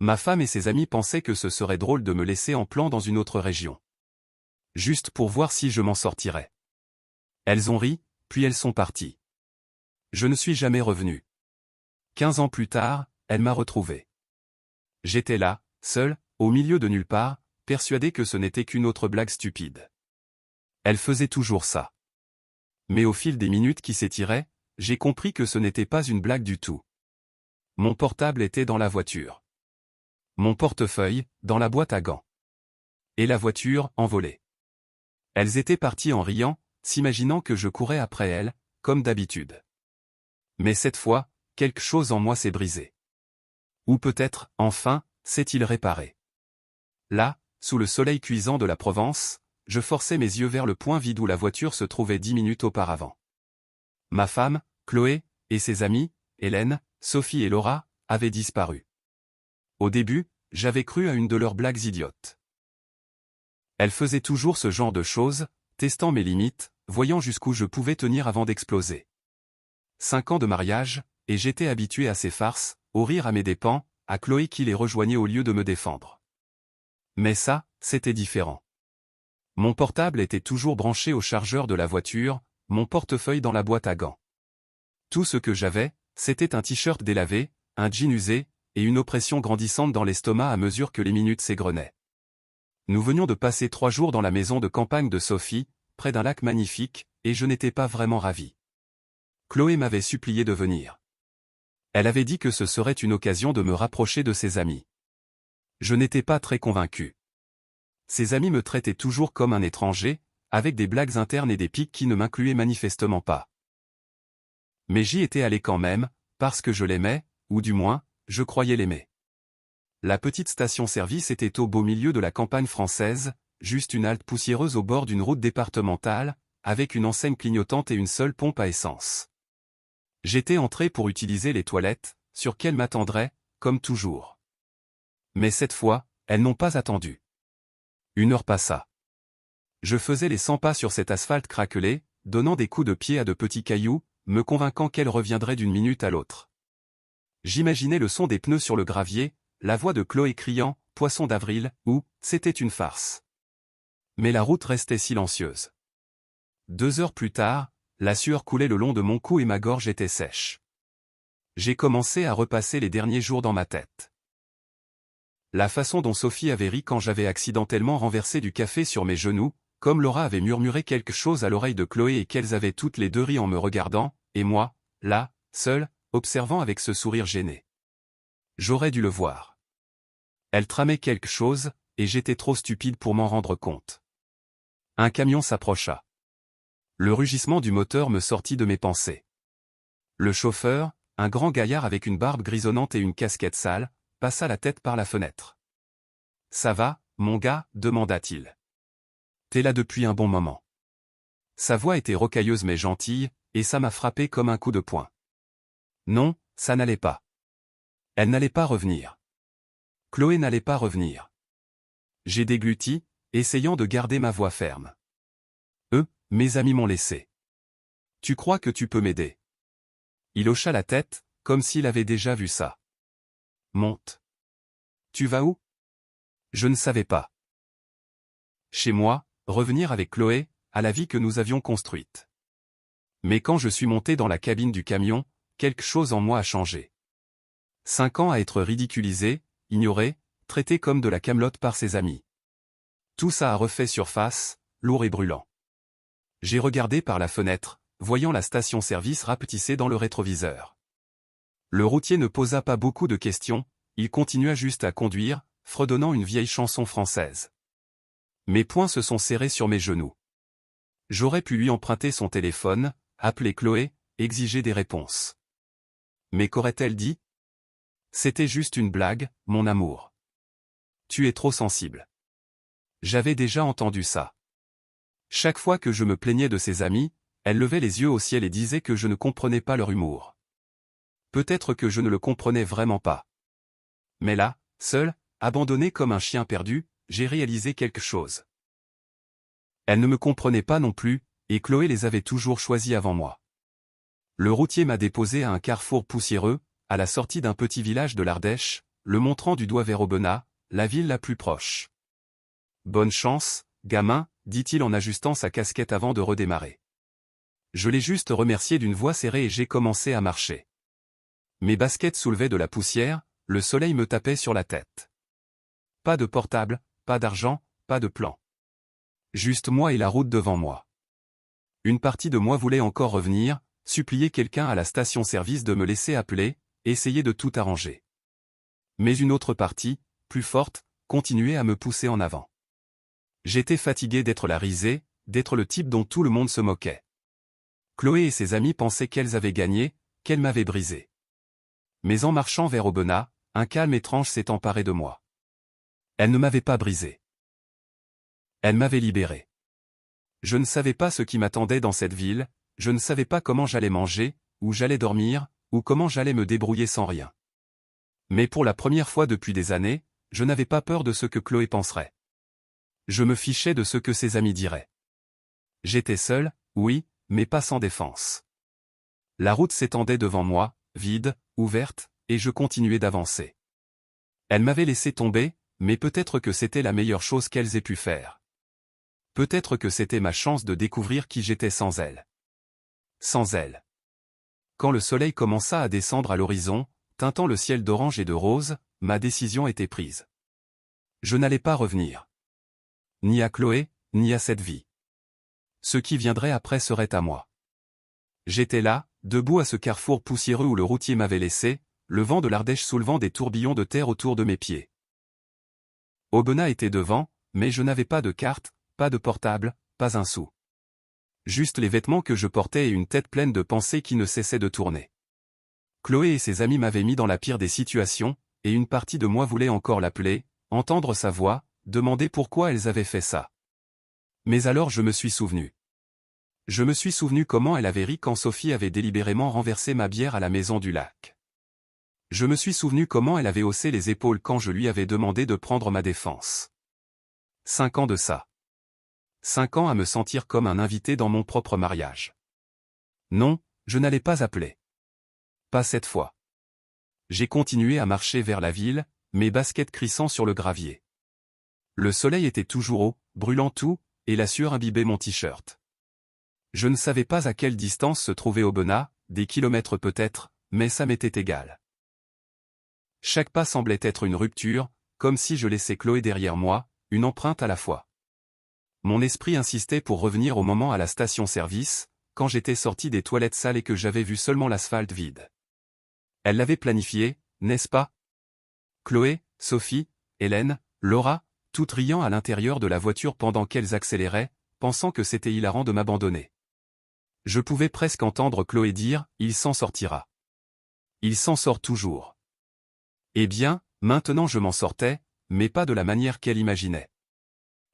Ma femme et ses amis pensaient que ce serait drôle de me laisser en plan dans une autre région. Juste pour voir si je m'en sortirais. Elles ont ri, puis elles sont parties. Je ne suis jamais revenu. 15 ans plus tard, elle m'a retrouvé. J'étais là, seul, au milieu de nulle part, persuadé que ce n'était qu'une autre blague stupide. Elle faisait toujours ça. Mais au fil des minutes qui s'étiraient, j'ai compris que ce n'était pas une blague du tout. Mon portable était dans la voiture. Mon portefeuille, dans la boîte à gants. Et la voiture, envolée. Elles étaient parties en riant, s'imaginant que je courais après elles, comme d'habitude. Mais cette fois, quelque chose en moi s'est brisé. Ou peut-être, enfin, s'est-il réparé. Là, sous le soleil cuisant de la Provence, je forçais mes yeux vers le point vide où la voiture se trouvait 10 minutes auparavant. Ma femme, Chloé, et ses amies, Hélène, Sophie et Laura, avaient disparu. Au début, j'avais cru à une de leurs blagues idiotes. Elles faisaient toujours ce genre de choses, testant mes limites, voyant jusqu'où je pouvais tenir avant d'exploser. 5 ans de mariage, et j'étais habitué à ces farces, au rire à mes dépens, à Chloé qui les rejoignait au lieu de me défendre. Mais ça, c'était différent. Mon portable était toujours branché au chargeur de la voiture, mon portefeuille dans la boîte à gants. Tout ce que j'avais, c'était un t-shirt délavé, un jean usé, et une oppression grandissante dans l'estomac à mesure que les minutes s'égrenaient. Nous venions de passer 3 jours dans la maison de campagne de Sophie, près d'un lac magnifique, et je n'étais pas vraiment ravi. Chloé m'avait supplié de venir. Elle avait dit que ce serait une occasion de me rapprocher de ses amis. Je n'étais pas très convaincu. Ses amis me traitaient toujours comme un étranger, avec des blagues internes et des piques qui ne m'incluaient manifestement pas. Mais j'y étais allé quand même, parce que je l'aimais, ou du moins, je croyais l'aimer. La petite station-service était au beau milieu de la campagne française, juste une halte poussiéreuse au bord d'une route départementale, avec une enseigne clignotante et une seule pompe à essence. J'étais entré pour utiliser les toilettes, sur qu'elles m'attendraient, comme toujours. Mais cette fois, elles n'ont pas attendu. 1 heure passa. Je faisais les 100 pas sur cet asphalte craquelé, donnant des coups de pied à de petits cailloux, me convainquant qu'elles reviendraient d'une minute à l'autre. J'imaginais le son des pneus sur le gravier, la voix de Chloé criant « Poisson d'avril » ou « C'était une farce ». Mais la route restait silencieuse. 2 heures plus tard, la sueur coulait le long de mon cou et ma gorge était sèche. J'ai commencé à repasser les derniers jours dans ma tête. La façon dont Sophie avait ri quand j'avais accidentellement renversé du café sur mes genoux, comme Laura avait murmuré quelque chose à l'oreille de Chloé et qu'elles avaient toutes les deux ri en me regardant, et moi, là, seul, observant avec ce sourire gêné. J'aurais dû le voir. Elle tramait quelque chose, et j'étais trop stupide pour m'en rendre compte. Un camion s'approcha. Le rugissement du moteur me sortit de mes pensées. Le chauffeur, un grand gaillard avec une barbe grisonnante et une casquette sale, passa la tête par la fenêtre. « Ça va, mon gars ?» demanda-t-il. « T'es là depuis un bon moment. » Sa voix était rocailleuse mais gentille, et ça m'a frappé comme un coup de poing. Non, ça n'allait pas. Elle n'allait pas revenir. Chloé n'allait pas revenir. J'ai dégluti, essayant de garder ma voix ferme. Mes amis m'ont laissé. Tu crois que tu peux m'aider? Il hocha la tête, comme s'il avait déjà vu ça. Monte. Tu vas où? Je ne savais pas. Chez moi, revenir avec Chloé, à la vie que nous avions construite. Mais quand je suis monté dans la cabine du camion, quelque chose en moi a changé. 5 ans à être ridiculisé, ignoré, traité comme de la camelote par ses amis. Tout ça a refait surface, lourd et brûlant. J'ai regardé par la fenêtre, voyant la station-service rapetisser dans le rétroviseur. Le routier ne posa pas beaucoup de questions, il continua juste à conduire, fredonnant une vieille chanson française. Mes poings se sont serrés sur mes genoux. J'aurais pu lui emprunter son téléphone, appeler Chloé, exiger des réponses. Mais qu'aurait-elle dit? C'était juste une blague, mon amour. Tu es trop sensible. J'avais déjà entendu ça. Chaque fois que je me plaignais de ses amis, elle levait les yeux au ciel et disait que je ne comprenais pas leur humour. Peut-être que je ne le comprenais vraiment pas. Mais là, seul, abandonné comme un chien perdu, j'ai réalisé quelque chose. Elle ne me comprenait pas non plus, et Chloé les avait toujours choisis avant moi. Le routier m'a déposé à un carrefour poussiéreux, à la sortie d'un petit village de l'Ardèche, le montrant du doigt vers Aubenas, la ville la plus proche. Bonne chance, gamin, dit-il en ajustant sa casquette avant de redémarrer. Je l'ai juste remercié d'une voix serrée et j'ai commencé à marcher. Mes baskets soulevaient de la poussière, le soleil me tapait sur la tête. Pas de portable, pas d'argent, pas de plan. Juste moi et la route devant moi. Une partie de moi voulait encore revenir, supplier quelqu'un à la station-service de me laisser appeler, essayer de tout arranger. Mais une autre partie, plus forte, continuait à me pousser en avant. J'étais fatigué d'être la risée, d'être le type dont tout le monde se moquait. Chloé et ses amis pensaient qu'elles avaient gagné, qu'elles m'avaient brisé. Mais en marchant vers Aubenas, un calme étrange s'est emparé de moi. Elle ne m'avait pas brisé. Elle m'avait libéré. Je ne savais pas ce qui m'attendait dans cette ville, je ne savais pas comment j'allais manger, où j'allais dormir, ou comment j'allais me débrouiller sans rien. Mais pour la première fois depuis des années, je n'avais pas peur de ce que Chloé penserait. Je me fichais de ce que ses amis diraient. J'étais seul, oui, mais pas sans défense. La route s'étendait devant moi, vide, ouverte, et je continuais d'avancer. Elle m'avait laissé tomber, mais peut-être que c'était la meilleure chose qu'elles aient pu faire. Peut-être que c'était ma chance de découvrir qui j'étais sans elle. Sans elle. Quand le soleil commença à descendre à l'horizon, teintant le ciel d'orange et de rose, ma décision était prise. Je n'allais pas revenir. Ni à Chloé, ni à cette vie. Ce qui viendrait après serait à moi. J'étais là, debout à ce carrefour poussiéreux où le routier m'avait laissé, le vent de l'Ardèche soulevant des tourbillons de terre autour de mes pieds. Aubenas était devant, mais je n'avais pas de carte, pas de portable, pas un sou. Juste les vêtements que je portais et une tête pleine de pensées qui ne cessaient de tourner. Chloé et ses amis m'avaient mis dans la pire des situations, et une partie de moi voulait encore l'appeler, entendre sa voix, demander pourquoi elles avaient fait ça. Mais alors je me suis souvenu. Je me suis souvenu comment elle avait ri quand Sophie avait délibérément renversé ma bière à la maison du lac. Je me suis souvenu comment elle avait haussé les épaules quand je lui avais demandé de prendre ma défense. 5 ans de ça. 5 ans à me sentir comme un invité dans mon propre mariage. Non, je n'allais pas appeler. Pas cette fois. J'ai continué à marcher vers la ville, mes baskets crissant sur le gravier. Le soleil était toujours haut, brûlant tout, et la sueur imbibait mon t-shirt. Je ne savais pas à quelle distance se trouvait Aubenas, des kilomètres peut-être, mais ça m'était égal. Chaque pas semblait être une rupture, comme si je laissais Chloé derrière moi, une empreinte à la fois. Mon esprit insistait pour revenir au moment à la station-service, quand j'étais sorti des toilettes sales et que j'avais vu seulement l'asphalte vide. Elle l'avait planifié, n'est-ce pas? Chloé, Sophie, Hélène, Laura, toutes riant à l'intérieur de la voiture pendant qu'elles accéléraient, pensant que c'était hilarant de m'abandonner. Je pouvais presque entendre Chloé dire « Il s'en sortira ». Il s'en sort toujours. Eh bien, maintenant je m'en sortais, mais pas de la manière qu'elle imaginait.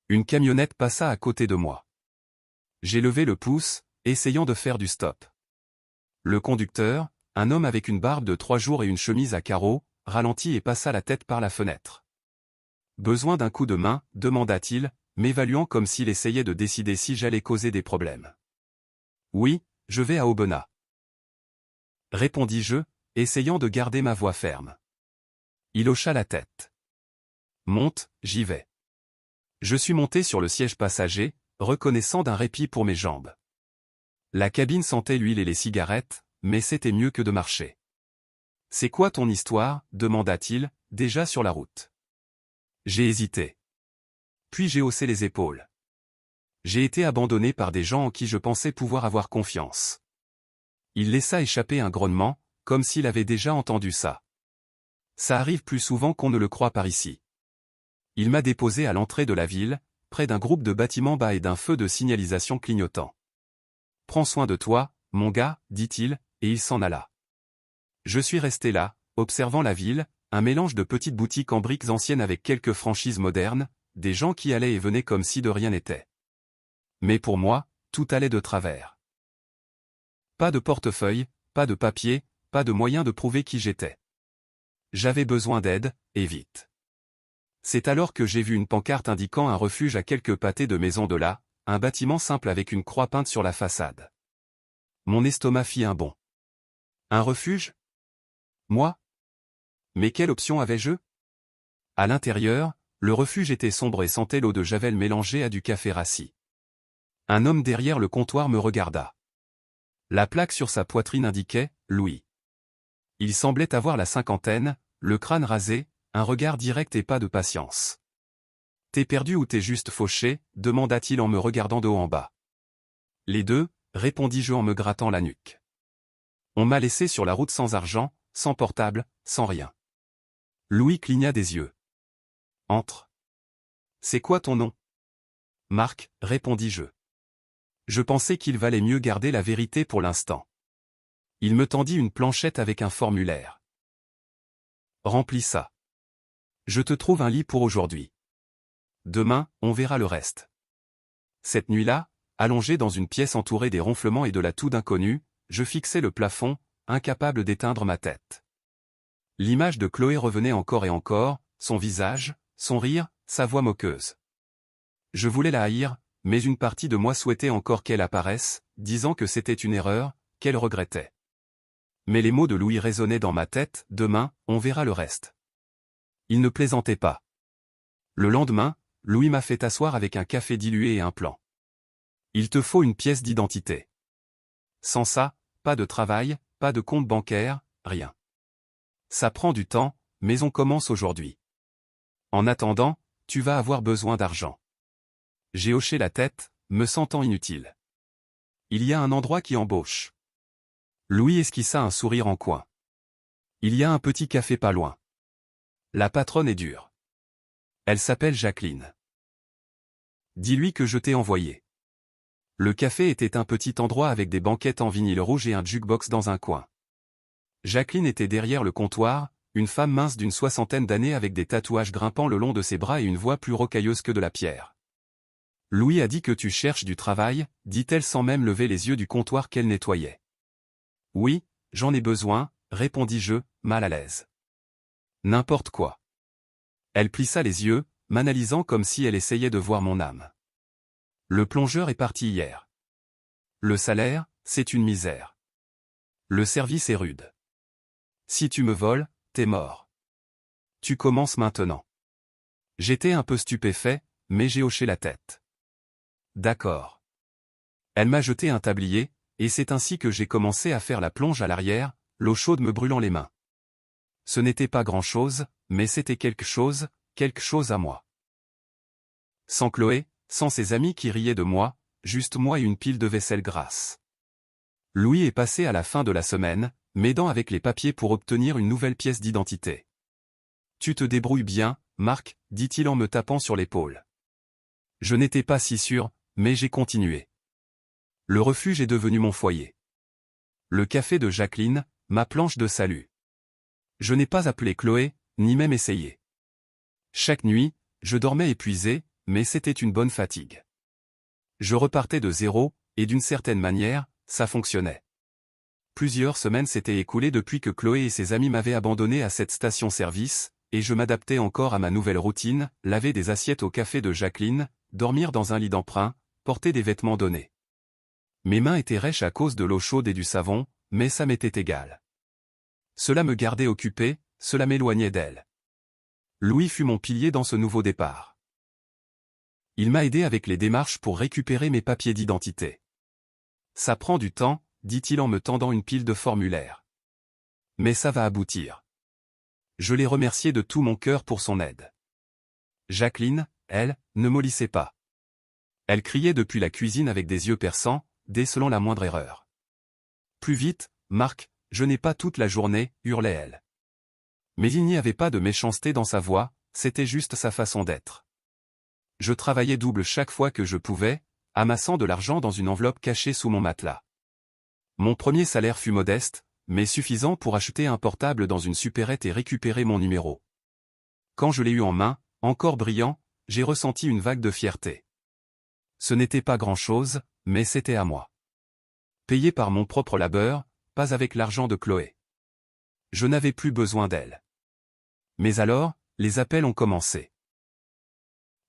Une camionnette passa à côté de moi. J'ai levé le pouce, essayant de faire du stop. Le conducteur, un homme avec une barbe de 3 jours et une chemise à carreaux, ralentit et passa la tête par la fenêtre. « Besoin d'un coup de main ?» demanda-t-il, m'évaluant comme s'il essayait de décider si j'allais causer des problèmes. « Oui, je vais à Aubenas. » répondis-je, essayant de garder ma voix ferme. Il hocha la tête. « Monte, j'y vais. » Je suis monté sur le siège passager, reconnaissant d'un répit pour mes jambes. La cabine sentait l'huile et les cigarettes, mais c'était mieux que de marcher. « C'est quoi ton histoire ?» demanda-t-il, déjà sur la route. J'ai hésité. Puis j'ai haussé les épaules. J'ai été abandonné par des gens en qui je pensais pouvoir avoir confiance. Il laissa échapper un grognement, comme s'il avait déjà entendu ça. Ça arrive plus souvent qu'on ne le croit par ici. Il m'a déposé à l'entrée de la ville, près d'un groupe de bâtiments bas et d'un feu de signalisation clignotant. « Prends soin de toi, mon gars, dit-il, et il s'en alla. Je suis resté là, observant la ville, un mélange de petites boutiques en briques anciennes avec quelques franchises modernes, des gens qui allaient et venaient comme si de rien n'était. Mais pour moi, tout allait de travers. Pas de portefeuille, pas de papier, pas de moyen de prouver qui j'étais. J'avais besoin d'aide, et vite. C'est alors que j'ai vu une pancarte indiquant un refuge à quelques pâtés de maison de là, un bâtiment simple avec une croix peinte sur la façade. Mon estomac fit un bond. Un refuge? Moi? Mais quelle option avais-je? À l'intérieur, le refuge était sombre et sentait l'eau de javel mélangée à du café rassis. Un homme derrière le comptoir me regarda. La plaque sur sa poitrine indiquait « Louis ». Il semblait avoir la cinquantaine, le crâne rasé, un regard direct et pas de patience. « T'es perdu ou t'es juste fauché ?» demanda-t-il en me regardant de haut en bas. « Les deux », répondis-je en me grattant la nuque. On m'a laissé sur la route sans argent, sans portable, sans rien. Louis cligna des yeux. « Entre. »« C'est quoi ton nom ?»« Marc, » répondis-je. Je pensais qu'il valait mieux garder la vérité pour l'instant. Il me tendit une planchette avec un formulaire. « Remplis ça. Je te trouve un lit pour aujourd'hui. Demain, on verra le reste. » Cette nuit-là, allongé dans une pièce entourée des ronflements et de la toux d'inconnu, je fixais le plafond, incapable d'éteindre ma tête. L'image de Chloé revenait encore et encore, son visage, son rire, sa voix moqueuse. Je voulais la haïr, mais une partie de moi souhaitait encore qu'elle apparaisse, disant que c'était une erreur, qu'elle regrettait. Mais les mots de Louis résonnaient dans ma tête, demain, on verra le reste. Il ne plaisantait pas. Le lendemain, Louis m'a fait asseoir avec un café dilué et un plan. Il te faut une pièce d'identité. Sans ça, pas de travail, pas de compte bancaire, rien. Ça prend du temps, mais on commence aujourd'hui. En attendant, tu vas avoir besoin d'argent. J'ai hoché la tête, me sentant inutile. Il y a un endroit qui embauche. Louis esquissa un sourire en coin. Il y a un petit café pas loin. La patronne est dure. Elle s'appelle Jacqueline. Dis-lui que je t'ai envoyé. Le café était un petit endroit avec des banquettes en vinyle rouge et un jukebox dans un coin. Jacqueline était derrière le comptoir, une femme mince d'une soixantaine d'années avec des tatouages grimpant le long de ses bras et une voix plus rocailleuse que de la pierre. Louis a dit que tu cherches du travail, dit-elle sans même lever les yeux du comptoir qu'elle nettoyait. Oui, j'en ai besoin, répondis-je, mal à l'aise. N'importe quoi. Elle plissa les yeux, m'analysant comme si elle essayait de voir mon âme. Le plongeur est parti hier. Le salaire, c'est une misère. Le service est rude. Si tu me voles, t'es mort. Tu commences maintenant. J'étais un peu stupéfait, mais j'ai hoché la tête. D'accord. Elle m'a jeté un tablier, et c'est ainsi que j'ai commencé à faire la plonge à l'arrière, l'eau chaude me brûlant les mains. Ce n'était pas grand-chose, mais c'était quelque chose à moi. Sans Chloé, sans ses amis qui riaient de moi, juste moi et une pile de vaisselle grasse. Louis est passé à la fin de la semaine, m'aidant avec les papiers pour obtenir une nouvelle pièce d'identité. Tu te débrouilles bien, Marc, dit-il en me tapant sur l'épaule. Je n'étais pas si sûr, mais j'ai continué. Le refuge est devenu mon foyer. Le café de Jacqueline, ma planche de salut. Je n'ai pas appelé Chloé, ni même essayé. Chaque nuit, je dormais épuisé, mais c'était une bonne fatigue. Je repartais de zéro, et d'une certaine manière, ça fonctionnait. Plusieurs semaines s'étaient écoulées depuis que Chloé et ses amis m'avaient abandonné à cette station-service, et je m'adaptais encore à ma nouvelle routine, laver des assiettes au café de Jacqueline, dormir dans un lit d'emprunt, porter des vêtements donnés. Mes mains étaient rêches à cause de l'eau chaude et du savon, mais ça m'était égal. Cela me gardait occupé, cela m'éloignait d'elle. Louis fut mon pilier dans ce nouveau départ. Il m'a aidé avec les démarches pour récupérer mes papiers d'identité. Ça prend du temps, dit-il en me tendant une pile de formulaires. Mais ça va aboutir. Je l'ai remercié de tout mon cœur pour son aide. Jacqueline, elle, ne mollissait pas. Elle criait depuis la cuisine avec des yeux perçants, décelant la moindre erreur. Plus vite, Marc, je n'ai pas toute la journée, hurlait-elle. Mais il n'y avait pas de méchanceté dans sa voix, c'était juste sa façon d'être. Je travaillais double chaque fois que je pouvais, amassant de l'argent dans une enveloppe cachée sous mon matelas. Mon premier salaire fut modeste, mais suffisant pour acheter un portable dans une supérette et récupérer mon numéro. Quand je l'ai eu en main, encore brillant, j'ai ressenti une vague de fierté. Ce n'était pas grand-chose, mais c'était à moi. Payé par mon propre labeur, pas avec l'argent de Chloé. Je n'avais plus besoin d'elle. Mais alors, les appels ont commencé.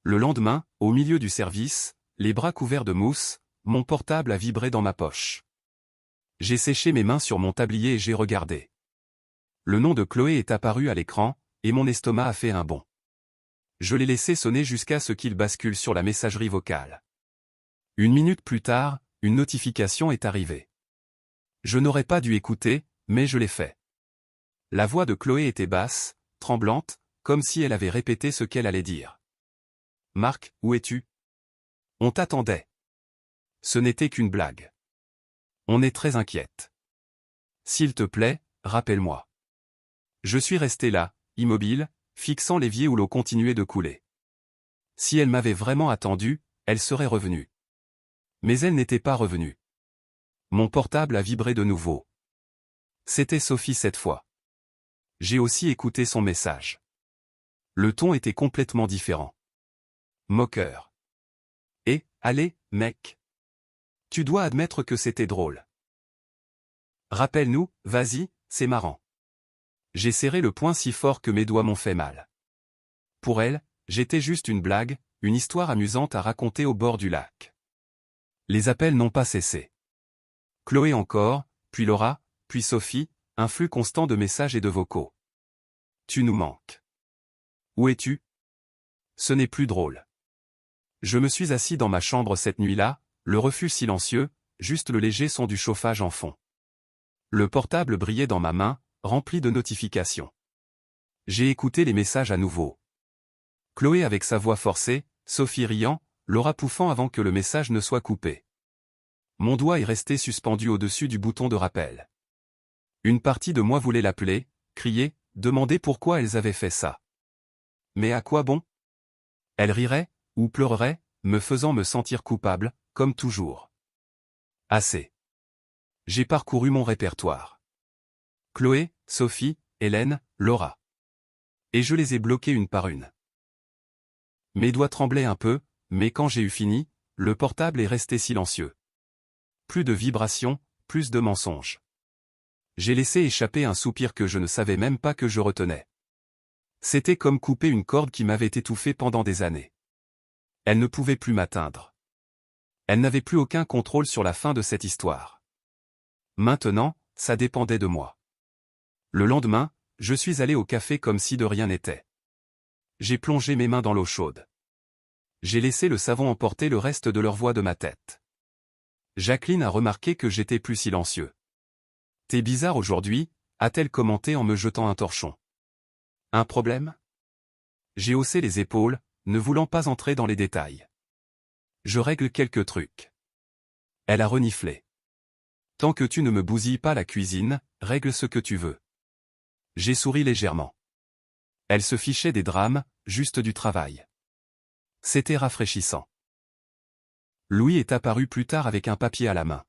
Le lendemain, au milieu du service, les bras couverts de mousse, mon portable a vibré dans ma poche. J'ai séché mes mains sur mon tablier et j'ai regardé. Le nom de Chloé est apparu à l'écran, et mon estomac a fait un bond. Je l'ai laissé sonner jusqu'à ce qu'il bascule sur la messagerie vocale. 1 minute plus tard, une notification est arrivée. Je n'aurais pas dû écouter, mais je l'ai fait. La voix de Chloé était basse, tremblante, comme si elle avait répété ce qu'elle allait dire. « Marc, où es-tu? On t'attendait. » Ce n'était qu'une blague. On est très inquiète. S'il te plaît, rappelle-moi. Je suis resté là, immobile, fixant l'évier où l'eau continuait de couler. Si elle m'avait vraiment attendu, elle serait revenue. Mais elle n'était pas revenue. Mon portable a vibré de nouveau. C'était Sophie cette fois. J'ai aussi écouté son message. Le ton était complètement différent. Moqueur. Et, allez, mec. Tu dois admettre que c'était drôle. Rappelle-nous, vas-y, c'est marrant. J'ai serré le poing si fort que mes doigts m'ont fait mal. Pour elle, j'étais juste une blague, une histoire amusante à raconter au bord du lac. Les appels n'ont pas cessé. Chloé encore, puis Laura, puis Sophie, un flux constant de messages et de vocaux. Tu nous manques. Où es-tu? Ce n'est plus drôle. Je me suis assis dans ma chambre cette nuit-là, le refuge silencieux, juste le léger son du chauffage en fond. Le portable brillait dans ma main, rempli de notifications. J'ai écouté les messages à nouveau. Chloé avec sa voix forcée, Sophie riant, Laura pouffant avant que le message ne soit coupé. Mon doigt est resté suspendu au-dessus du bouton de rappel. Une partie de moi voulait l'appeler, crier, demander pourquoi elles avaient fait ça. Mais à quoi bon? Elle rirait, ou pleurerait, me faisant me sentir coupable, comme toujours. Assez. J'ai parcouru mon répertoire. Chloé, Sophie, Hélène, Laura. Et je les ai bloqués une par une. Mes doigts tremblaient un peu, mais quand j'ai eu fini, le portable est resté silencieux. Plus de vibrations, plus de mensonges. J'ai laissé échapper un soupir que je ne savais même pas que je retenais. C'était comme couper une corde qui m'avait étouffé pendant des années. Elle ne pouvait plus m'atteindre. Elle n'avait plus aucun contrôle sur la fin de cette histoire. Maintenant, ça dépendait de moi. Le lendemain, je suis allé au café comme si de rien n'était. J'ai plongé mes mains dans l'eau chaude. J'ai laissé le savon emporter le reste de leur voix de ma tête. Jacqueline a remarqué que j'étais plus silencieux. « T'es bizarre aujourd'hui », a-t-elle commenté en me jetant un torchon. « Un problème ?» J'ai haussé les épaules, ne voulant pas entrer dans les détails. « Je règle quelques trucs. » Elle a reniflé. « Tant que tu ne me bousilles pas la cuisine, règle ce que tu veux. » J'ai souri légèrement. Elle se fichait des drames, juste du travail. C'était rafraîchissant. Louis est apparu plus tard avec un papier à la main.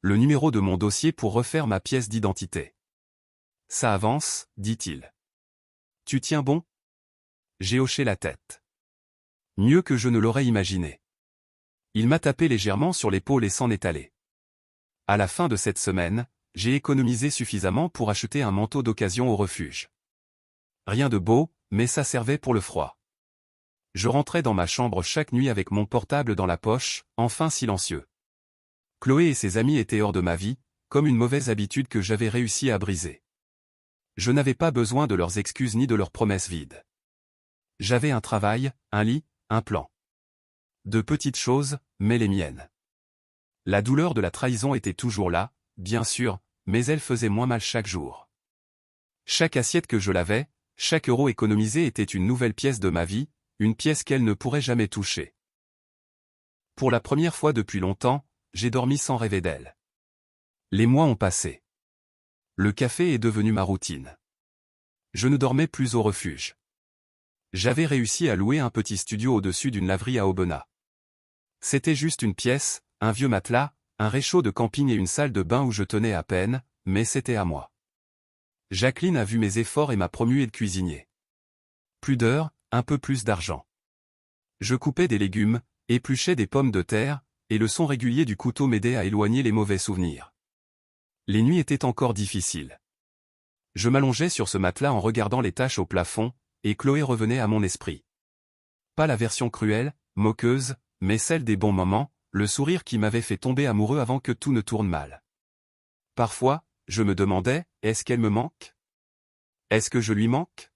Le numéro de mon dossier pour refaire ma pièce d'identité. Ça avance, dit-il. Tu tiens bon? J'ai hoché la tête. Mieux que je ne l'aurais imaginé. Il m'a tapé légèrement sur l'épaule et s'en est allé. À la fin de cette semaine, j'ai économisé suffisamment pour acheter un manteau d'occasion au refuge. Rien de beau, mais ça servait pour le froid. Je rentrais dans ma chambre chaque nuit avec mon portable dans la poche, enfin silencieux. Chloé et ses amis étaient hors de ma vie, comme une mauvaise habitude que j'avais réussi à briser. Je n'avais pas besoin de leurs excuses ni de leurs promesses vides. J'avais un travail, un lit, un plan. De petites choses, mais les miennes. La douleur de la trahison était toujours là, bien sûr, mais elle faisait moins mal chaque jour. Chaque assiette que je lavais, chaque euro économisé était une nouvelle pièce de ma vie, une pièce qu'elle ne pourrait jamais toucher. Pour la première fois depuis longtemps, j'ai dormi sans rêver d'elle. Les mois ont passé. Le café est devenu ma routine. Je ne dormais plus au refuge. J'avais réussi à louer un petit studio au-dessus d'une laverie à Aubenas. C'était juste une pièce, un vieux matelas, un réchaud de camping et une salle de bain où je tenais à peine, mais c'était à moi. Jacqueline a vu mes efforts et m'a promu aide-cuisinier. Plus d'heures, un peu plus d'argent. Je coupais des légumes, épluchais des pommes de terre, et le son régulier du couteau m'aidait à éloigner les mauvais souvenirs. Les nuits étaient encore difficiles. Je m'allongeais sur ce matelas en regardant les taches au plafond, et Chloé revenait à mon esprit. Pas la version cruelle, moqueuse, mais celle des bons moments, le sourire qui m'avait fait tomber amoureux avant que tout ne tourne mal. Parfois, je me demandais, est-ce qu'elle me manque? Est-ce que je lui manque?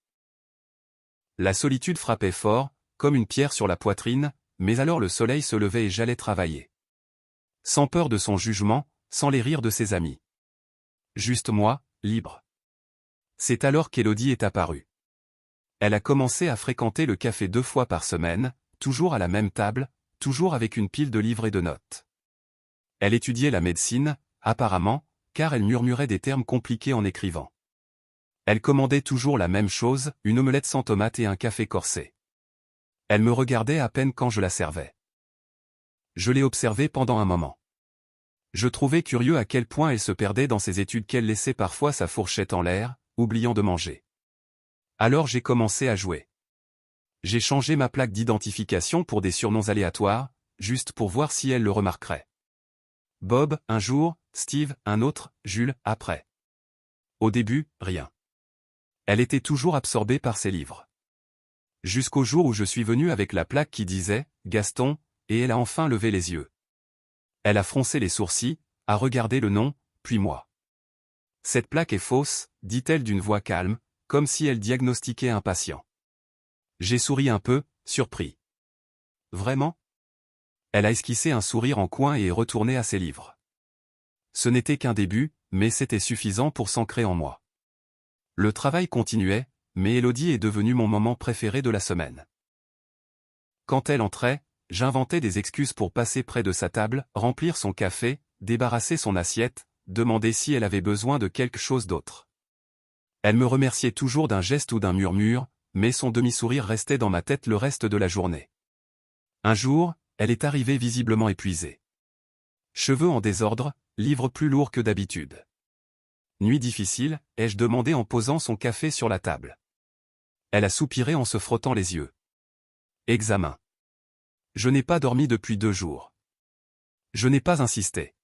La solitude frappait fort, comme une pierre sur la poitrine, mais alors le soleil se levait et j'allais travailler. Sans peur de son jugement, sans les rires de ses amis. Juste moi, libre. C'est alors qu'Élodie est apparue. Elle a commencé à fréquenter le café 2 fois par semaine, toujours à la même table, toujours avec une pile de livres et de notes. Elle étudiait la médecine, apparemment, car elle murmurait des termes compliqués en écrivant. Elle commandait toujours la même chose, une omelette sans tomate et un café corsé. Elle me regardait à peine quand je la servais. Je l'ai observée pendant un moment. Je trouvais curieux à quel point elle se perdait dans ses études, qu'elle laissait parfois sa fourchette en l'air, oubliant de manger. Alors j'ai commencé à jouer. J'ai changé ma plaque d'identification pour des surnoms aléatoires, juste pour voir si elle le remarquerait. Bob, un jour, Steve, un autre, Jules, après. Au début, rien. Elle était toujours absorbée par ses livres. Jusqu'au jour où je suis venu avec la plaque qui disait « Gaston », et elle a enfin levé les yeux. Elle a froncé les sourcils, a regardé le nom, puis moi. « Cette plaque est fausse », dit-elle d'une voix calme, comme si elle diagnostiquait un patient. J'ai souri un peu, surpris. « Vraiment ?» Elle a esquissé un sourire en coin et est retournée à ses livres. Ce n'était qu'un début, mais c'était suffisant pour s'ancrer en moi. Le travail continuait, mais Élodie est devenue mon moment préféré de la semaine. Quand elle entrait, j'inventais des excuses pour passer près de sa table, remplir son café, débarrasser son assiette, demander si elle avait besoin de quelque chose d'autre. Elle me remerciait toujours d'un geste ou d'un murmure, mais son demi-sourire restait dans ma tête le reste de la journée. Un jour, elle est arrivée visiblement épuisée. Cheveux en désordre, livres plus lourds que d'habitude. Nuit difficile, ai-je demandé en posant son café sur la table. Elle a soupiré en se frottant les yeux. Examen. Je n'ai pas dormi depuis 2 jours. Je n'ai pas insisté.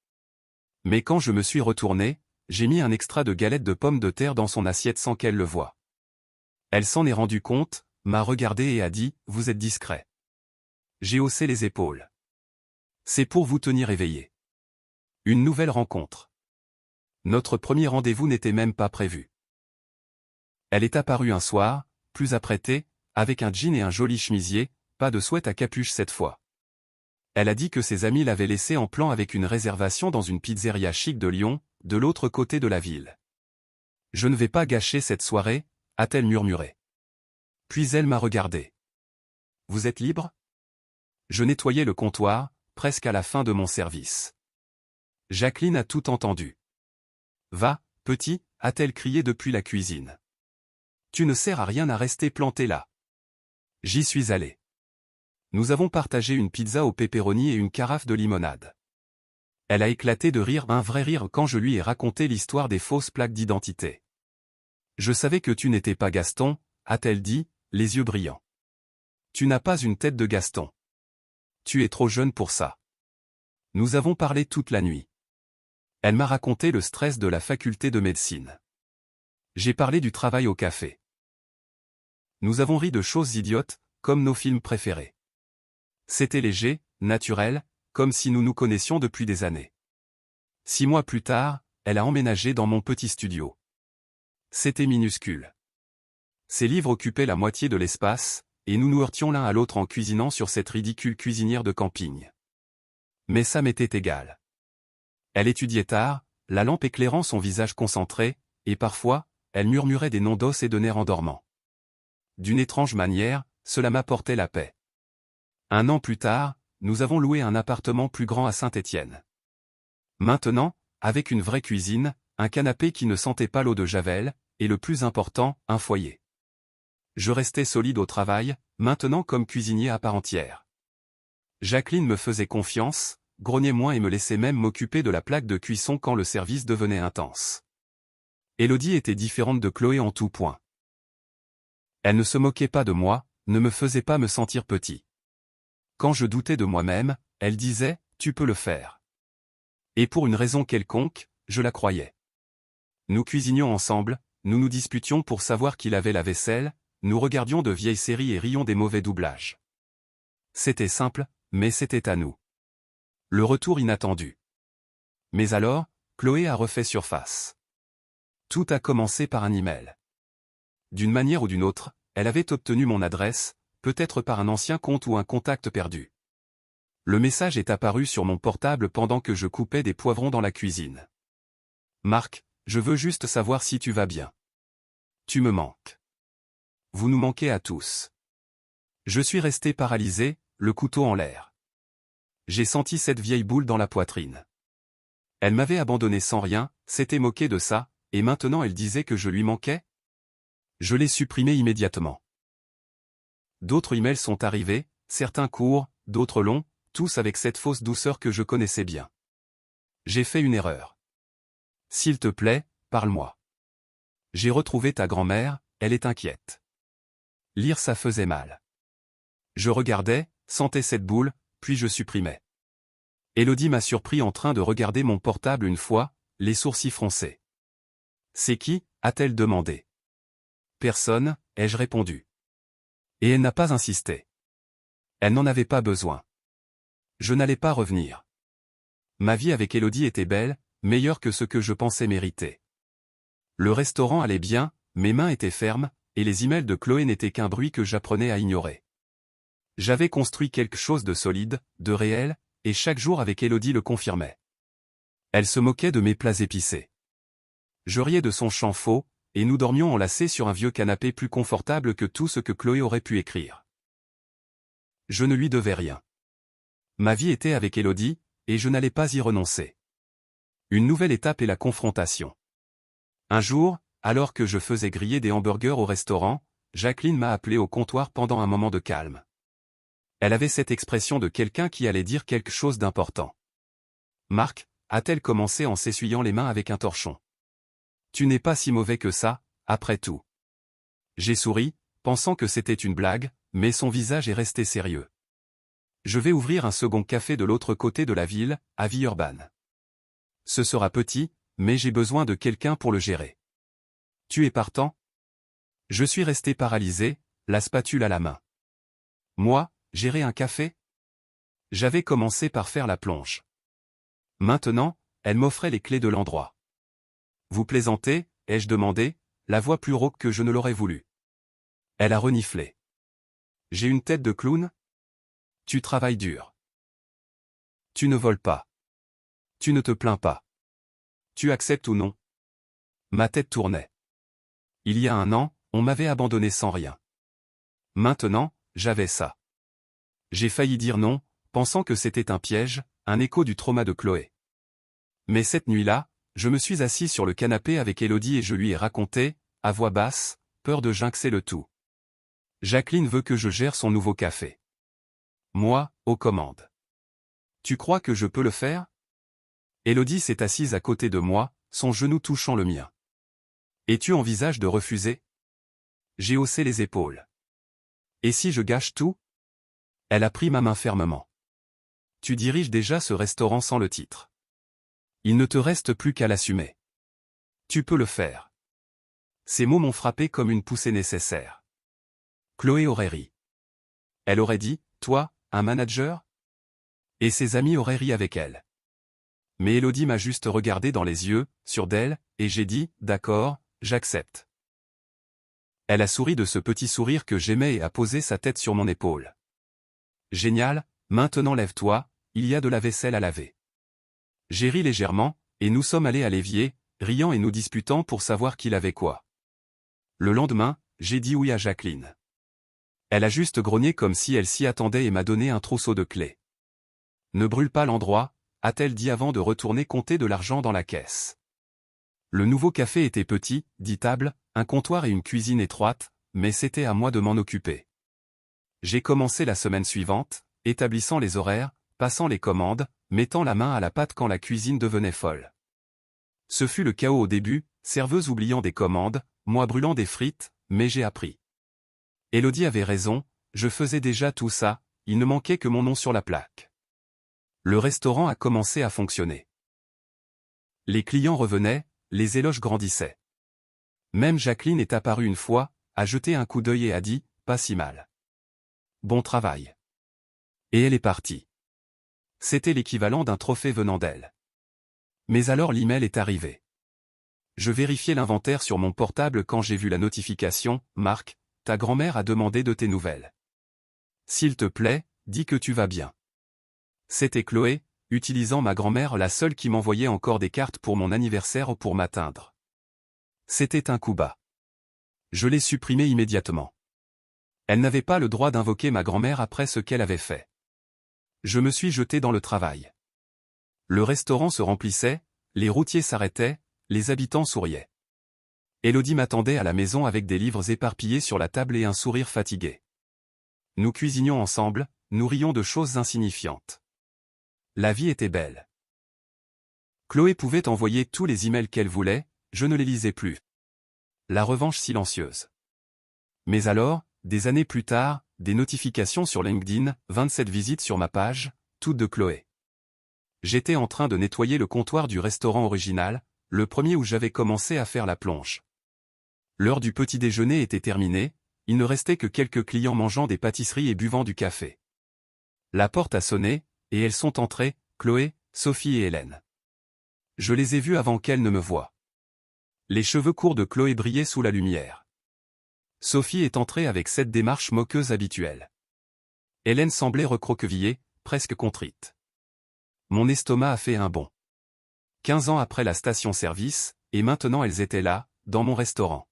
Mais quand je me suis retourné, j'ai mis un extra de galette de pommes de terre dans son assiette sans qu'elle le voie. Elle s'en est rendue compte, m'a regardé et a dit « Vous êtes discret ». J'ai haussé les épaules. C'est pour vous tenir éveillé. Une nouvelle rencontre. Notre premier rendez-vous n'était même pas prévu. Elle est apparue un soir, plus apprêtée, avec un jean et un joli chemisier, pas de sweat à capuche cette fois. Elle a dit que ses amis l'avaient laissée en plan avec une réservation dans une pizzeria chic de Lyon, de l'autre côté de la ville. Je ne vais pas gâcher cette soirée, a-t-elle murmuré. Puis elle m'a regardé. Vous êtes libre? Je nettoyais le comptoir, presque à la fin de mon service. Jacqueline a tout entendu. Va, petit, a-t-elle crié depuis la cuisine. Tu ne sers à rien à rester planté là. J'y suis allé. Nous avons partagé une pizza au pepperoni et une carafe de limonade. Elle a éclaté de rire, un vrai rire, quand je lui ai raconté l'histoire des fausses plaques d'identité. Je savais que tu n'étais pas Gaston, a-t-elle dit, les yeux brillants. Tu n'as pas une tête de Gaston. Tu es trop jeune pour ça. Nous avons parlé toute la nuit. Elle m'a raconté le stress de la faculté de médecine. J'ai parlé du travail au café. Nous avons ri de choses idiotes, comme nos films préférés. C'était léger, naturel, comme si nous nous connaissions depuis des années. 6 mois plus tard, elle a emménagé dans mon petit studio. C'était minuscule. Ses livres occupaient la moitié de l'espace, et nous nous heurtions l'un à l'autre en cuisinant sur cette ridicule cuisinière de camping. Mais ça m'était égal. Elle étudiait tard, la lampe éclairant son visage concentré, et parfois, elle murmurait des noms d'os et de nerfs en dormant. D'une étrange manière, cela m'apportait la paix. 1 an plus tard, nous avons loué un appartement plus grand à Saint-Étienne. Maintenant, avec une vraie cuisine, un canapé qui ne sentait pas l'eau de Javel, et le plus important, un foyer. Je restais solide au travail, maintenant comme cuisinier à part entière. Jacqueline me faisait confiance, grognait moins et me laissait même m'occuper de la plaque de cuisson quand le service devenait intense. Élodie était différente de Chloé en tout point. Elle ne se moquait pas de moi, ne me faisait pas me sentir petit. Quand je doutais de moi-même, elle disait « Tu peux le faire ». Et pour une raison quelconque, je la croyais. Nous cuisinions ensemble, nous nous disputions pour savoir qui lavait la vaisselle, nous regardions de vieilles séries et rions des mauvais doublages. C'était simple, mais c'était à nous. Le retour inattendu. Mais alors, Chloé a refait surface. Tout a commencé par un email. d'une manière ou d'une autre, elle avait obtenu mon adresse, peut-être par un ancien compte ou un contact perdu. Le message est apparu sur mon portable pendant que je coupais des poivrons dans la cuisine. Marc, je veux juste savoir si tu vas bien. Tu me manques. Vous nous manquez à tous. Je suis resté paralysé, le couteau en l'air. J'ai senti cette vieille boule dans la poitrine. Elle m'avait abandonné sans rien, s'était moquée de ça, et maintenant elle disait que je lui manquais? Je l'ai supprimé immédiatement. D'autres emails sont arrivés, certains courts, d'autres longs, tous avec cette fausse douceur que je connaissais bien. J'ai fait une erreur. S'il te plaît, parle-moi. J'ai retrouvé ta grand-mère, elle est inquiète. Lire ça faisait mal. Je regardais, sentais cette boule, puis je supprimais. Élodie m'a surpris en train de regarder mon portable une fois, les sourcils froncés. C'est qui, a-t-elle demandé. Personne, ai-je répondu. Et elle n'a pas insisté. Elle n'en avait pas besoin. Je n'allais pas revenir. Ma vie avec Élodie était belle, meilleure que ce que je pensais mériter. Le restaurant allait bien, mes mains étaient fermes, et les emails de Chloé n'étaient qu'un bruit que j'apprenais à ignorer. J'avais construit quelque chose de solide, de réel, et chaque jour avec Élodie le confirmait. Elle se moquait de mes plats épicés. Je riais de son chant faux, et nous dormions enlacés sur un vieux canapé plus confortable que tout ce que Chloé aurait pu écrire. Je ne lui devais rien. Ma vie était avec Élodie, et je n'allais pas y renoncer. Une nouvelle étape est la confrontation. Un jour, alors que je faisais griller des hamburgers au restaurant, Jacqueline m'a appelé au comptoir pendant un moment de calme. Elle avait cette expression de quelqu'un qui allait dire quelque chose d'important. Marc, a-t-elle commencé en s'essuyant les mains avec un torchon. Tu n'es pas si mauvais que ça, après tout. J'ai souri, pensant que c'était une blague, mais son visage est resté sérieux. Je vais ouvrir un second café de l'autre côté de la ville, à Villeurbanne. Ce sera petit, mais j'ai besoin de quelqu'un pour le gérer. Tu es partant? Je suis resté paralysé, la spatule à la main. Moi, gérer un café? J'avais commencé par faire la plonge. Maintenant, elle m'offrait les clés de l'endroit. Vous plaisantez, ai-je demandé, la voix plus rauque que je ne l'aurais voulu. Elle a reniflé. J'ai une tête de clown? Tu travailles dur. Tu ne voles pas. Tu ne te plains pas. Tu acceptes ou non? Ma tête tournait. Il y a un an, on m'avait abandonné sans rien. Maintenant, j'avais ça. J'ai failli dire non, pensant que c'était un piège, un écho du trauma de Chloé. Mais cette nuit-là, je me suis assis sur le canapé avec Élodie et je lui ai raconté, à voix basse, peur de jinxer le tout. Jacqueline veut que je gère son nouveau café. Moi, aux commandes. Tu crois que je peux le faire? Élodie s'est assise à côté de moi, son genou touchant le mien. Et tu envisages de refuser? J'ai haussé les épaules. Et si je gâche tout? Elle a pris ma main fermement. Tu diriges déjà ce restaurant sans le titre. Il ne te reste plus qu'à l'assumer. Tu peux le faire. Ces mots m'ont frappé comme une poussée nécessaire. Chloé aurait ri. Elle aurait dit, toi, un manager? Et ses amis auraient ri avec elle. Mais Élodie m'a juste regardé dans les yeux, sûre d'elle, et j'ai dit, d'accord, j'accepte. Elle a souri de ce petit sourire que j'aimais et a posé sa tête sur mon épaule. Génial, maintenant lève-toi, il y a de la vaisselle à laver. J'ai ri légèrement, et nous sommes allés à l'évier, riant et nous disputant pour savoir qui lavait quoi. Le lendemain, j'ai dit oui à Jacqueline. Elle a juste grogné comme si elle s'y attendait et m'a donné un trousseau de clés. Ne brûle pas l'endroit, a-t-elle dit avant de retourner compter de l'argent dans la caisse. Le nouveau café était petit, 10 tables, un comptoir et une cuisine étroite, mais c'était à moi de m'en occuper. J'ai commencé la semaine suivante, établissant les horaires, passant les commandes, mettant la main à la pâte quand la cuisine devenait folle. Ce fut le chaos au début, serveuse oubliant des commandes, moi brûlant des frites, mais j'ai appris. Élodie avait raison, je faisais déjà tout ça, il ne manquait que mon nom sur la plaque. Le restaurant a commencé à fonctionner. Les clients revenaient, les éloges grandissaient. Même Jacqueline est apparue une fois, a jeté un coup d'œil et a dit, pas si mal. Bon travail. Et elle est partie. C'était l'équivalent d'un trophée venant d'elle. Mais alors l'email est arrivé. Je vérifiais l'inventaire sur mon portable quand j'ai vu la notification « Marc, ta grand-mère a demandé de tes nouvelles. S'il te plaît, dis que tu vas bien. » C'était Chloé, utilisant ma grand-mère, la seule qui m'envoyait encore des cartes pour mon anniversaire pour m'atteindre. C'était un coup bas. Je l'ai supprimé immédiatement. Elle n'avait pas le droit d'invoquer ma grand-mère après ce qu'elle avait fait. Je me suis jeté dans le travail. Le restaurant se remplissait, les routiers s'arrêtaient, les habitants souriaient. Élodie m'attendait à la maison avec des livres éparpillés sur la table et un sourire fatigué. Nous cuisinions ensemble, nous rions de choses insignifiantes. La vie était belle. Chloé pouvait envoyer tous les emails qu'elle voulait, je ne les lisais plus. La revanche silencieuse. Mais alors, des années plus tard, des notifications sur LinkedIn, 27 visites sur ma page, toutes de Chloé. J'étais en train de nettoyer le comptoir du restaurant original, le premier où j'avais commencé à faire la plonge. L'heure du petit déjeuner était terminée, il ne restait que quelques clients mangeant des pâtisseries et buvant du café. La porte a sonné, et elles sont entrées, Chloé, Sophie et Hélène. Je les ai vues avant qu'elles ne me voient. Les cheveux courts de Chloé brillaient sous la lumière. Sophie est entrée avec cette démarche moqueuse habituelle. Hélène semblait recroquevillée, presque contrite. Mon estomac a fait un bond. 15 ans après la station-service, et maintenant elles étaient là, dans mon restaurant.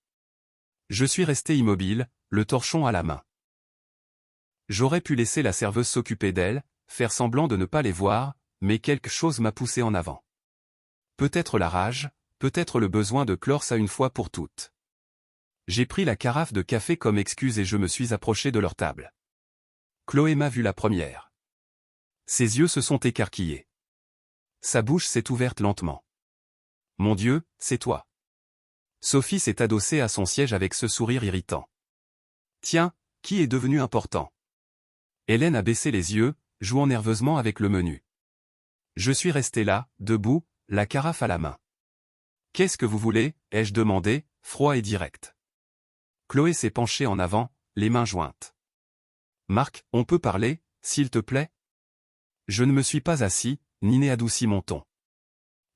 Je suis resté immobile, le torchon à la main. J'aurais pu laisser la serveuse s'occuper d'elles, faire semblant de ne pas les voir, mais quelque chose m'a poussé en avant. Peut-être la rage, peut-être le besoin de clore ça une fois pour toutes. J'ai pris la carafe de café comme excuse et je me suis approché de leur table. Chloé m'a vu la première. Ses yeux se sont écarquillés. Sa bouche s'est ouverte lentement. Mon Dieu, c'est toi. Sophie s'est adossée à son siège avec ce sourire irritant. Tiens, qui est devenu important? Hélène a baissé les yeux, jouant nerveusement avec le menu. Je suis resté là, debout, la carafe à la main. Qu'est-ce que vous voulez, ai-je demandé, froid et direct. Chloé s'est penchée en avant, les mains jointes. Marc, on peut parler, s'il te plaît? Je ne me suis pas assis, ni n'ai adouci mon ton.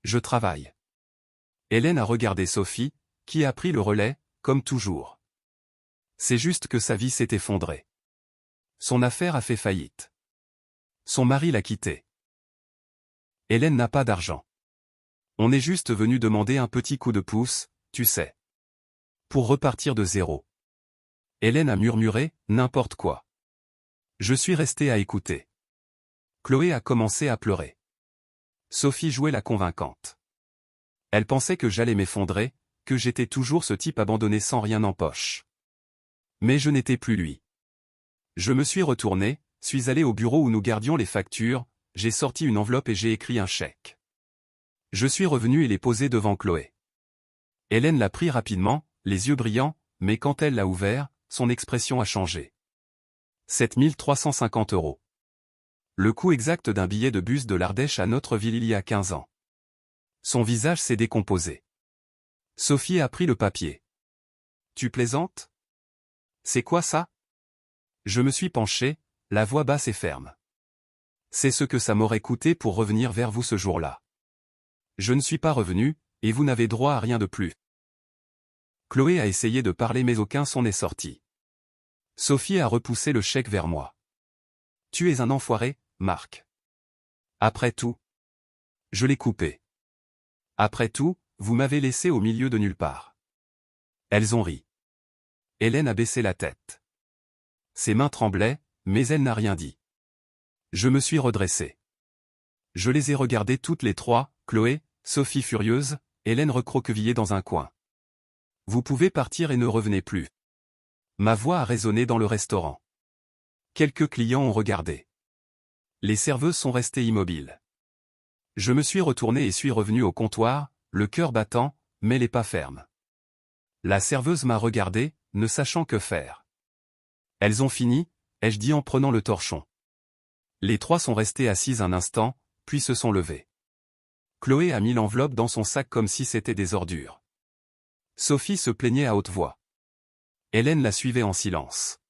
Je travaille. Hélène a regardé Sophie, qui a pris le relais, comme toujours. C'est juste que sa vie s'est effondrée. Son affaire a fait faillite. Son mari l'a quittée. Hélène n'a pas d'argent. On est juste venu demander un petit coup de pouce, tu sais. Pour repartir de zéro. Hélène a murmuré, n'importe quoi. Je suis resté à écouter. Chloé a commencé à pleurer. Sophie jouait la convaincante. Elle pensait que j'allais m'effondrer, que j'étais toujours ce type abandonné sans rien en poche. Mais je n'étais plus lui. Je me suis retourné, suis allé au bureau où nous gardions les factures, j'ai sorti une enveloppe et j'ai écrit un chèque. Je suis revenu et l'ai posé devant Chloé. Hélène l'a pris rapidement, les yeux brillants, mais quand elle l'a ouvert, son expression a changé. 7 350 €. Le coût exact d'un billet de bus de l'Ardèche à notre ville il y a 15 ans. Son visage s'est décomposé. Sophie a pris le papier. Tu plaisantes? C'est quoi ça? Je me suis penché, la voix basse et ferme. C'est ce que ça m'aurait coûté pour revenir vers vous ce jour-là. Je ne suis pas revenu, et vous n'avez droit à rien de plus. Chloé a essayé de parler mais aucun son n'est sorti. Sophie a repoussé le chèque vers moi. Tu es un enfoiré, Marc. Après tout. Je l'ai coupé. Après tout, vous m'avez laissé au milieu de nulle part. Elles ont ri. Hélène a baissé la tête. Ses mains tremblaient, mais elle n'a rien dit. Je me suis redressé. Je les ai regardées toutes les trois, Chloé, Sophie furieuse, Hélène recroquevillée dans un coin. Vous pouvez partir et ne revenez plus. Ma voix a résonné dans le restaurant. Quelques clients ont regardé. Les serveuses sont restées immobiles. Je me suis retourné et suis revenu au comptoir, le cœur battant, mais les pas fermes. La serveuse m'a regardé, ne sachant que faire. Elles ont fini, ai-je dit en prenant le torchon. Les trois sont restés assises un instant, puis se sont levées. Chloé a mis l'enveloppe dans son sac comme si c'était des ordures. Sophie se plaignait à haute voix. Hélène la suivait en silence.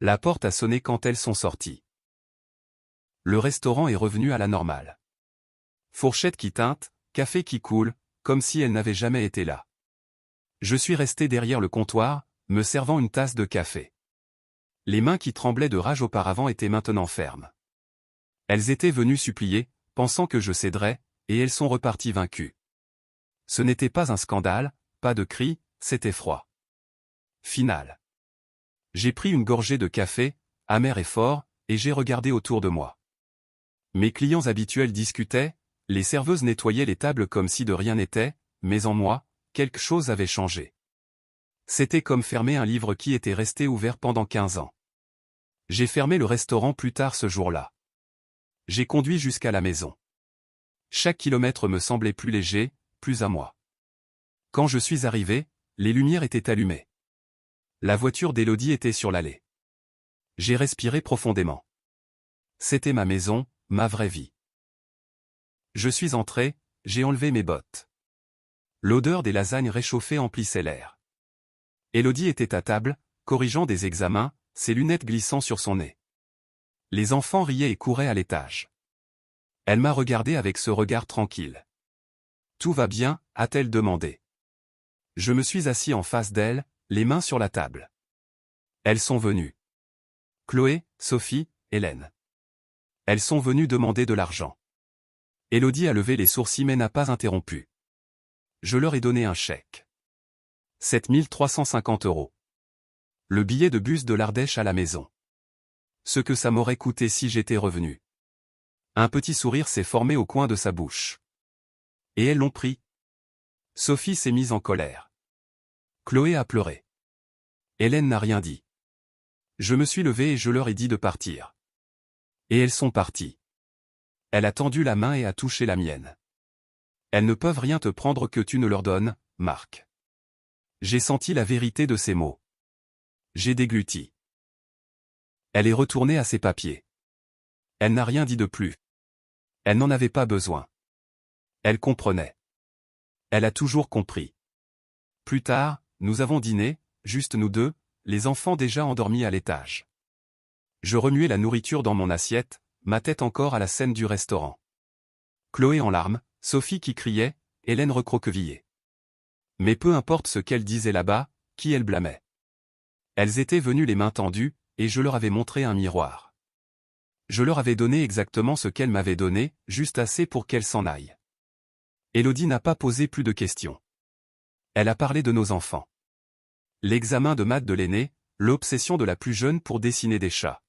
La porte a sonné quand elles sont sorties. Le restaurant est revenu à la normale. Fourchette qui teinte, café qui coule, comme si elle n'avait jamais été là. Je suis resté derrière le comptoir, me servant une tasse de café. Les mains qui tremblaient de rage auparavant étaient maintenant fermes. Elles étaient venues supplier, pensant que je céderais, et elles sont reparties vaincues. Ce n'était pas un scandale, pas de cris, c'était froid. Final. J'ai pris une gorgée de café, amer et fort, et j'ai regardé autour de moi. Mes clients habituels discutaient, les serveuses nettoyaient les tables comme si de rien n'était, mais en moi, quelque chose avait changé. C'était comme fermer un livre qui était resté ouvert pendant 15 ans. J'ai fermé le restaurant plus tard ce jour-là. J'ai conduit jusqu'à la maison. Chaque kilomètre me semblait plus léger, plus à moi. Quand je suis arrivé, les lumières étaient allumées. La voiture d'Élodie était sur l'allée. J'ai respiré profondément. C'était ma maison, ma vraie vie. Je suis entré, j'ai enlevé mes bottes. L'odeur des lasagnes réchauffées emplissait l'air. Élodie était à table, corrigeant des examens, ses lunettes glissant sur son nez. Les enfants riaient et couraient à l'étage. Elle m'a regardé avec ce regard tranquille. « Tout va bien ?» a-t-elle demandé. Je me suis assis en face d'elle, les mains sur la table. Elles sont venues. Chloé, Sophie, Hélène. Elles sont venues demander de l'argent. Élodie a levé les sourcils mais n'a pas interrompu. Je leur ai donné un chèque. 7 350 €. Le billet de bus de l'Ardèche à la maison. Ce que ça m'aurait coûté si j'étais revenu. Un petit sourire s'est formé au coin de sa bouche. Et elles l'ont pris. Sophie s'est mise en colère. Chloé a pleuré. Hélène n'a rien dit. Je me suis levé et je leur ai dit de partir. Et elles sont parties. Elle a tendu la main et a touché la mienne. Elles ne peuvent rien te prendre que tu ne leur donnes, Marc. J'ai senti la vérité de ces mots. J'ai dégluti. Elle est retournée à ses papiers. Elle n'a rien dit de plus. Elle n'en avait pas besoin. Elle comprenait. Elle a toujours compris. Plus tard, nous avons dîné, juste nous deux, les enfants déjà endormis à l'étage. Je remuais la nourriture dans mon assiette, ma tête encore à la scène du restaurant. Chloé en larmes, Sophie qui criait, Hélène recroquevillée. Mais peu importe ce qu'elles disaient là-bas, qui elles blâmaient. Elles étaient venues les mains tendues, et je leur avais montré un miroir. Je leur avais donné exactement ce qu'elles m'avaient donné, juste assez pour qu'elles s'en aillent. Élodie n'a pas posé plus de questions. Elle a parlé de nos enfants. L'examen de maths de l'aîné, l'obsession de la plus jeune pour dessiner des chats.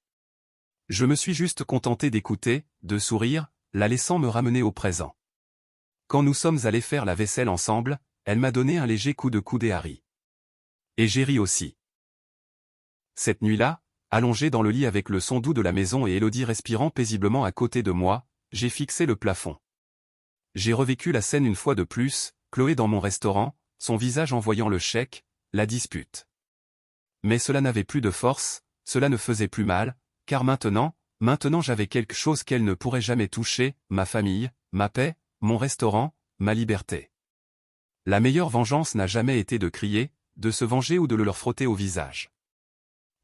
Je me suis juste contenté d'écouter, de sourire, la laissant me ramener au présent. Quand nous sommes allés faire la vaisselle ensemble, elle m'a donné un léger coup de coude et a ri. Et j'ai ri aussi. Cette nuit-là, allongé dans le lit avec le son doux de la maison et Élodie respirant paisiblement à côté de moi, j'ai fixé le plafond. J'ai revécu la scène une fois de plus, Chloé dans mon restaurant, son visage en voyant le chèque, la dispute. Mais cela n'avait plus de force, cela ne faisait plus mal, car maintenant j'avais quelque chose qu'elle ne pourrait jamais toucher, ma famille, ma paix, mon restaurant, ma liberté. La meilleure vengeance n'a jamais été de crier, de se venger ou de le leur frotter au visage.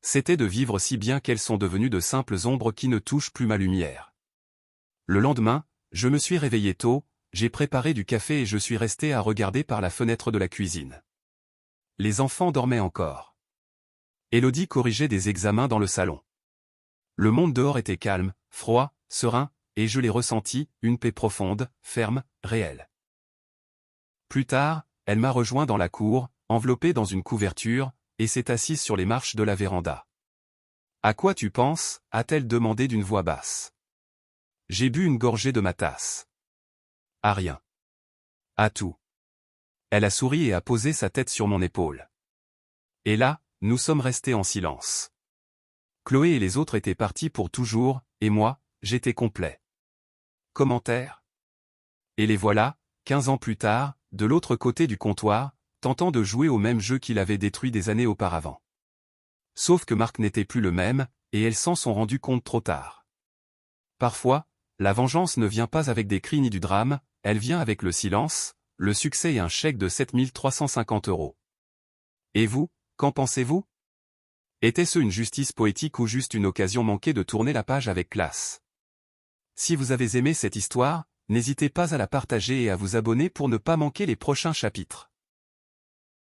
C'était de vivre si bien qu'elles sont devenues de simples ombres qui ne touchent plus ma lumière. Le lendemain, je me suis réveillé tôt, j'ai préparé du café et je suis resté à regarder par la fenêtre de la cuisine. Les enfants dormaient encore. Élodie corrigeait des examens dans le salon. Le monde dehors était calme, froid, serein, et je l'ai ressenti, une paix profonde, ferme, réelle. Plus tard, elle m'a rejoint dans la cour, enveloppée dans une couverture, et s'est assise sur les marches de la véranda. « À quoi tu penses ?» a-t-elle demandé d'une voix basse. J'ai bu une gorgée de ma tasse. « À rien. »« À tout. » Elle a souri et a posé sa tête sur mon épaule. Et là, nous sommes restés en silence. Chloé et les autres étaient partis pour toujours, et moi, j'étais complet. Commentaire. Et les voilà, 15 ans plus tard, de l'autre côté du comptoir, tentant de jouer au même jeu qu'il avait détruit des années auparavant. Sauf que Marc n'était plus le même, et elles s'en sont rendues compte trop tard. Parfois, la vengeance ne vient pas avec des cris ni du drame, elle vient avec le silence, le succès et un chèque de 7 350 €. Et vous, qu'en pensez-vous? Était-ce une justice poétique ou juste une occasion manquée de tourner la page avec classe? Si vous avez aimé cette histoire, N'hésitez pas à la partager et à vous abonner pour ne pas manquer les prochains chapitres.